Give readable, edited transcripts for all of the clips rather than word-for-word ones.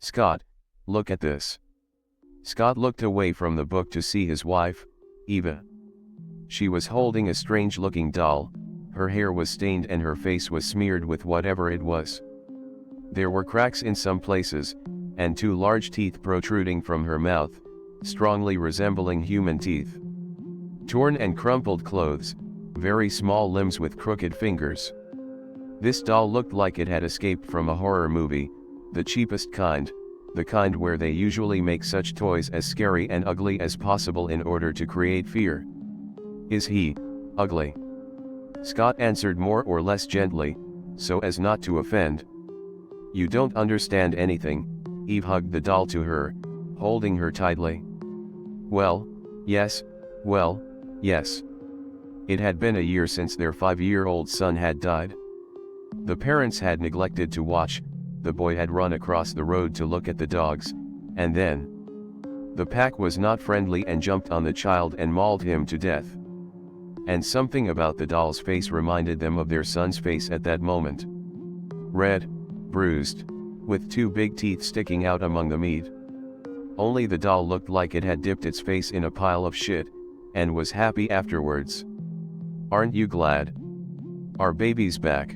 Scott, look at this. Scott looked away from the book to see his wife, Eva. She was holding a strange-looking doll. Her hair was stained and her face was smeared with whatever it was. There were cracks in some places, and two large teeth protruding from her mouth, strongly resembling human teeth. Torn and crumpled clothes, very small limbs with crooked fingers. This doll looked like it had escaped from a horror movie, the cheapest kind, the kind where they usually make such toys as scary and ugly as possible in order to create fear. Is he ugly? Scott answered more or less gently, so as not to offend. You don't understand anything. Eve hugged the doll to her, holding her tightly. Well, yes. It had been a year since their 5-year-old son had died. The parents had neglected to watch. The boy had run across the road to look at the dogs, and then the pack was not friendly and jumped on the child and mauled him to death. And something about the doll's face reminded them of their son's face at that moment. Red, bruised, with two big teeth sticking out among the meat. Only the doll looked like it had dipped its face in a pile of shit, and was happy afterwards. Aren't you glad? Our baby's back.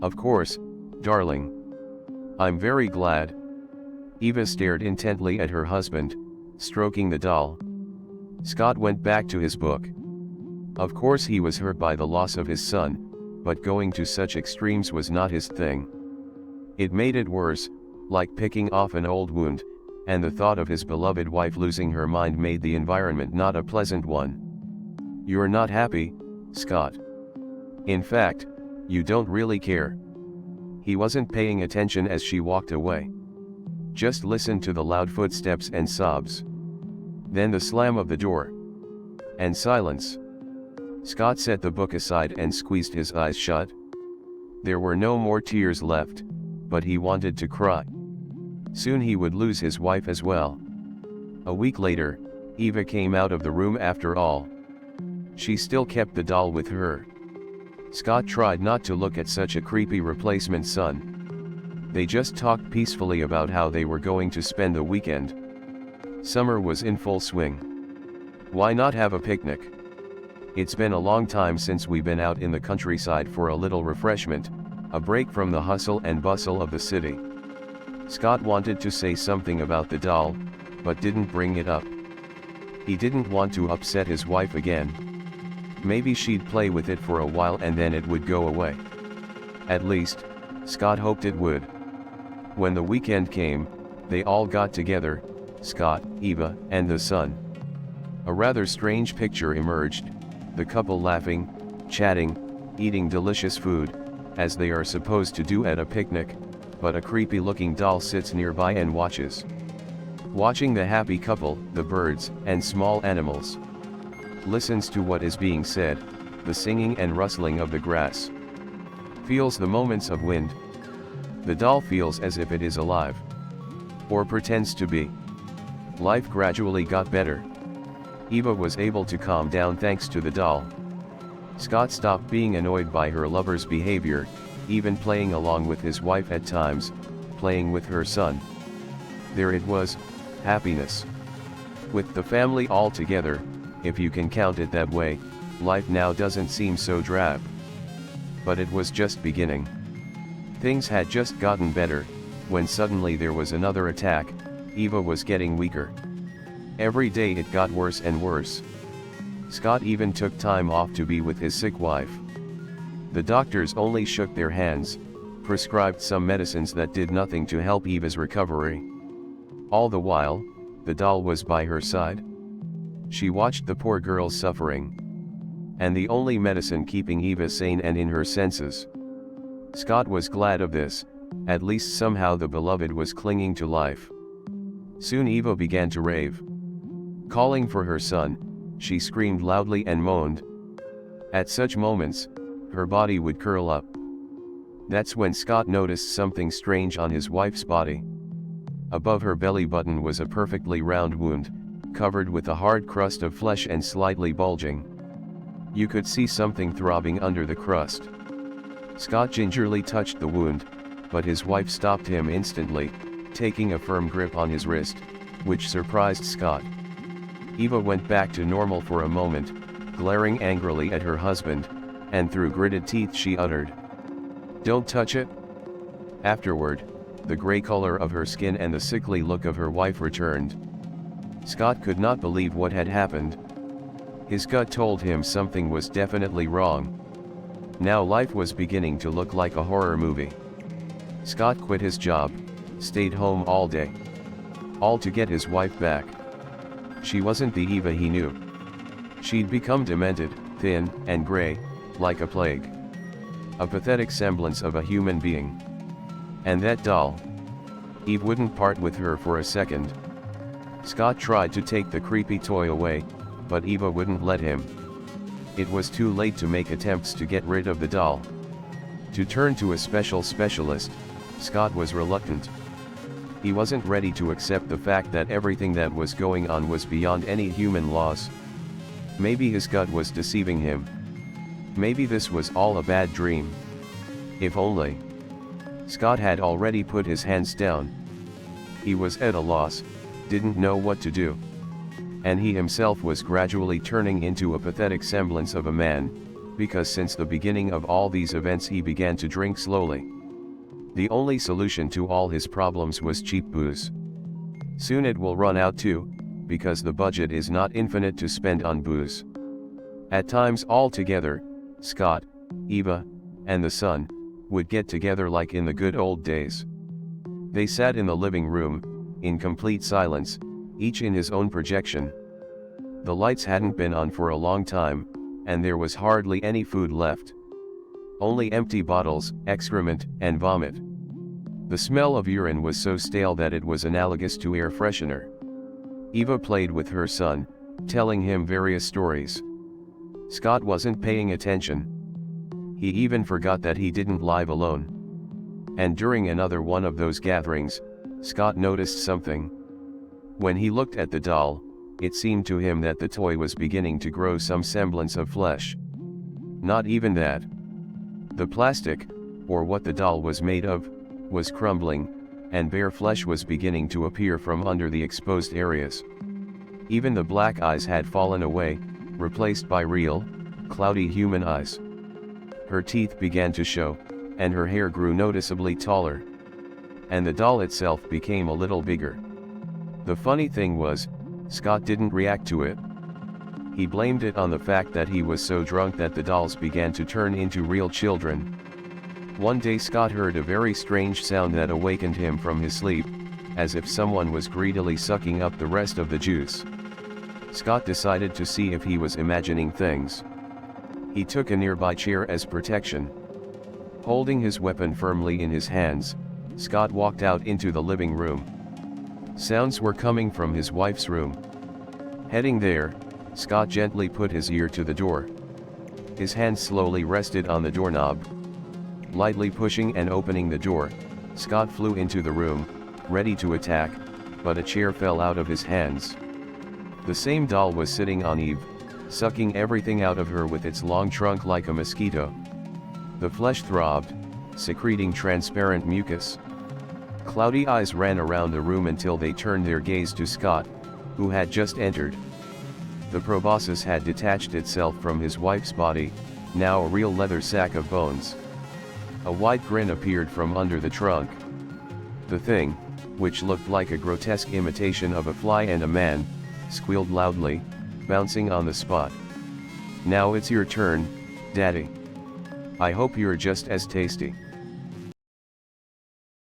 Of course, darling. I'm very glad. Eva stared intently at her husband, stroking the doll. Scott went back to his book. Of course he was hurt by the loss of his son, but going to such extremes was not his thing. It made it worse, like picking off an old wound, and the thought of his beloved wife losing her mind made the environment not a pleasant one. You're not happy, Scott. In fact, you don't really care. He wasn't paying attention as she walked away. Just listened to the loud footsteps and sobs. Then the slam of the door. And silence. Scott set the book aside and squeezed his eyes shut. There were no more tears left, but he wanted to cry. Soon he would lose his wife as well. A week later, Eva came out of the room after all. She still kept the doll with her. Scott tried not to look at such a creepy replacement son. They just talked peacefully about how they were going to spend the weekend. Summer was in full swing. Why not have a picnic? It's been a long time since we've been out in the countryside for a little refreshment, a break from the hustle and bustle of the city. Scott wanted to say something about the doll, but didn't bring it up. He didn't want to upset his wife again. Maybe she'd play with it for a while and then it would go away. At least, Scott hoped it would. When the weekend came, they all got together, Scott, Eva, and the son. A rather strange picture emerged, the couple laughing, chatting, eating delicious food, as they are supposed to do at a picnic, but a creepy-looking doll sits nearby and watches. Watching the happy couple, the birds, and small animals. Listens to what is being said, the singing and rustling of the grass. Feels the moments of wind. The doll feels as if it is alive. Or pretends to be. Life gradually got better. Eva was able to calm down thanks to the doll. Scott stopped being annoyed by her lover's behavior, even playing along with his wife at times, playing with her son. There it was, happiness. With the family all together, if you can count it that way, life now doesn't seem so drab. But it was just beginning. Things had just gotten better, when suddenly there was another attack. Eva was getting weaker. Every day it got worse and worse. Scott even took time off to be with his sick wife. The doctors only shook their hands, prescribed some medicines that did nothing to help Eva's recovery. All the while, the doll was by her side. She watched the poor girl suffering. And the only medicine keeping Eva sane and in her senses. Scott was glad of this, at least somehow the beloved was clinging to life. Soon Eva began to rave. Calling for her son, she screamed loudly and moaned. At such moments, her body would curl up. That's when Scott noticed something strange on his wife's body. Above her belly button was a perfectly round wound, covered with a hard crust of flesh and slightly bulging. You could see something throbbing under the crust. Scott gingerly touched the wound, but his wife stopped him instantly, taking a firm grip on his wrist, which surprised Scott. Eva went back to normal for a moment, glaring angrily at her husband, and through gritted teeth she uttered, "Don't touch it." Afterward, the gray color of her skin and the sickly look of her wife returned. Scott could not believe what had happened. His gut told him something was definitely wrong. Now life was beginning to look like a horror movie. Scott quit his job, stayed home all day. All to get his wife back. She wasn't the Eva he knew. She'd become demented, thin, and gray, like a plague. A pathetic semblance of a human being. And that doll. Eve wouldn't part with her for a second. Scott tried to take the creepy toy away, but Eva wouldn't let him. It was too late to make attempts to get rid of the doll. To turn to a specialist, Scott was reluctant. He wasn't ready to accept the fact that everything that was going on was beyond any human laws. Maybe his gut was deceiving him. Maybe this was all a bad dream. If only. Scott had already put his hands down. He was at a loss, didn't know what to do. And he himself was gradually turning into a pathetic semblance of a man, because since the beginning of all these events he began to drink slowly. The only solution to all his problems was cheap booze. Soon it will run out too, because the budget is not infinite to spend on booze. At times all together, Scott, Eva, and the son, would get together like in the good old days. They sat in the living room, in complete silence, each in his own projection. The lights hadn't been on for a long time, and there was hardly any food left. Only empty bottles, excrement, and vomit. The smell of urine was so stale that it was analogous to air freshener. Eva played with her son, telling him various stories. Scott wasn't paying attention. He even forgot that he didn't live alone. And during another one of those gatherings, Scott noticed something. When he looked at the doll, it seemed to him that the toy was beginning to grow some semblance of flesh. Not even that. The plastic, or what the doll was made of, was crumbling, and bare flesh was beginning to appear from under the exposed areas. Even the black eyes had fallen away, replaced by real, cloudy human eyes. Her teeth began to show, and her hair grew noticeably taller. And the doll itself became a little bigger. The funny thing was, Scott didn't react to it. He blamed it on the fact that he was so drunk that the dolls began to turn into real children. One day Scott heard a very strange sound that awakened him from his sleep, as if someone was greedily sucking up the rest of the juice. Scott decided to see if he was imagining things. He took a nearby chair as protection. Holding his weapon firmly in his hands, Scott walked out into the living room. Sounds were coming from his wife's room. Heading there, Scott gently put his ear to the door. His hand slowly rested on the doorknob. Lightly pushing and opening the door, Scott flew into the room, ready to attack, but a chair fell out of his hands. The same doll was sitting on Eve, sucking everything out of her with its long trunk like a mosquito. The flesh throbbed, secreting transparent mucus. Cloudy eyes ran around the room until they turned their gaze to Scott, who had just entered. The proboscis had detached itself from his wife's body, now a real leather sack of bones. A wide grin appeared from under the trunk. The thing, which looked like a grotesque imitation of a fly and a man, squealed loudly, bouncing on the spot. "Now it's your turn, Daddy. I hope you're just as tasty."